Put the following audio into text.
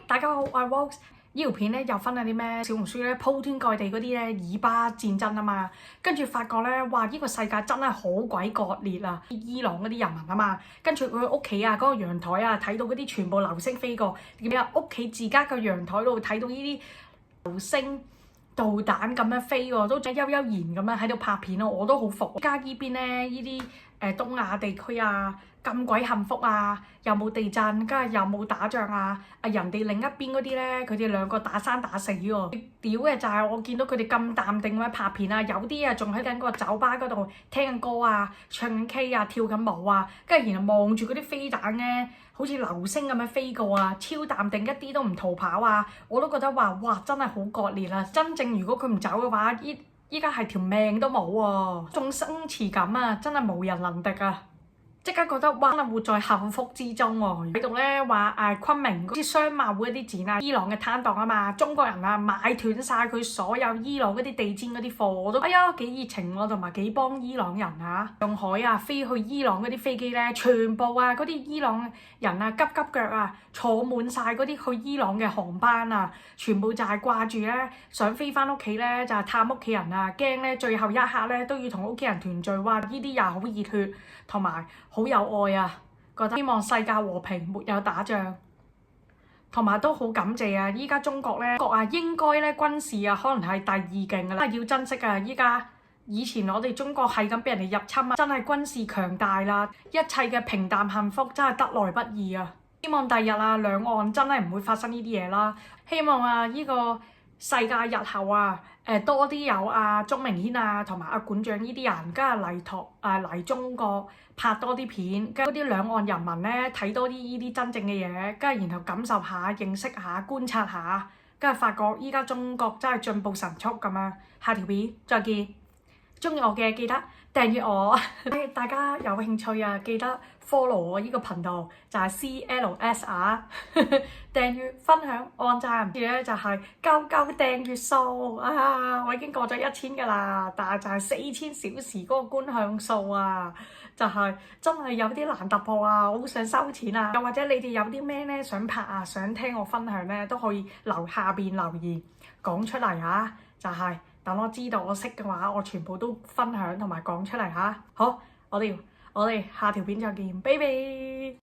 大家好，我係 Vox。呢條片咧又分享啲咩？小紅書咧鋪天蓋地嗰啲咧以巴戰爭啊嘛，跟住發覺咧，哇！呢個世界真係好鬼割裂啊！伊朗嗰啲人民啊嘛，跟住佢屋企啊嗰個陽台啊，睇到嗰啲全部流星飛過，點解屋企自家嘅陽台度睇到呢啲流星導彈咁樣飛喎，都悠悠然咁樣喺度拍片咯，我都好服。而家依邊咧，呢啲東亞地區啊，咁鬼幸福啊，又冇地震，跟住又冇打仗啊，人哋另一邊嗰啲咧，佢哋兩個打生打死喎。屌嘅就係我見到佢哋咁淡定咁樣拍片啊，有啲啊仲喺緊個酒吧嗰度聽緊歌啊，唱緊 K 啊，跳緊舞啊，跟住然後望住嗰啲飛彈咧，好似流星咁樣飛過啊，超淡定，一啲都唔逃跑啊！我都覺得話哇，真係好割裂啊！真正如果佢唔走嘅話，依家係條命都冇喎，仲生持感啊，真係無人能敵啊！即刻覺得哇，真係活在幸福之中喎！喺度咧話昆明嗰啲商貿嗰啲展啊，伊朗嘅攤檔啊嘛，中國人啊買斷晒佢所有伊朗嗰啲地氈嗰啲貨，我都哎呀幾熱情喎，同埋幾幫伊朗人啊！上海啊飛去伊朗嗰啲飛機咧，全部啊嗰啲伊朗人啊急急腳啊坐滿晒嗰啲去伊朗嘅航班啊，全部就係掛住咧想飛翻屋企咧，就係探屋企人啊，驚咧最後一刻咧都要同屋企人團聚，哇！呢啲又好熱血同埋好有愛啊！覺得希望世界和平，沒有打仗，同埋都好感謝啊！依家中國咧，應該咧軍事啊，可能係第二勁噶啦，要珍惜啊！依家以前我哋中國係咁俾人哋入侵啊，真係軍事強大啦，一切嘅平淡幸福真係得來不易啊！希望第日啊，兩岸真係唔會發生呢啲嘢啦。希望啊，呢個世界日後啊，多啲有鐘明軒啊，同埋館長呢啲人，跟住嚟中國拍多啲片，跟住嗰啲兩岸人民咧睇多啲呢啲真正嘅嘢，跟住然後感受下、認識下、觀察下，跟住發覺依家中國真係進步神速咁樣。下條片再見，中意我嘅記得訂閱我，大家有興趣啊記得 follow 我呢個頻道，就係 CLS 啊，訂閱、分享、按讚，跟住咧就係夠訂閱數啊！我已經過咗1000㗎啦，但係就係4000小時嗰個觀向數啊，就係真係有啲難突破啊！我好想收錢啊！又或者你哋有啲咩咧想拍啊，想聽我分享咧，都可以下邊留言講出嚟啊！就係等我知道我識嘅話，我全部都分享同埋講出嚟嚇。好，我哋下條片再見，拜拜。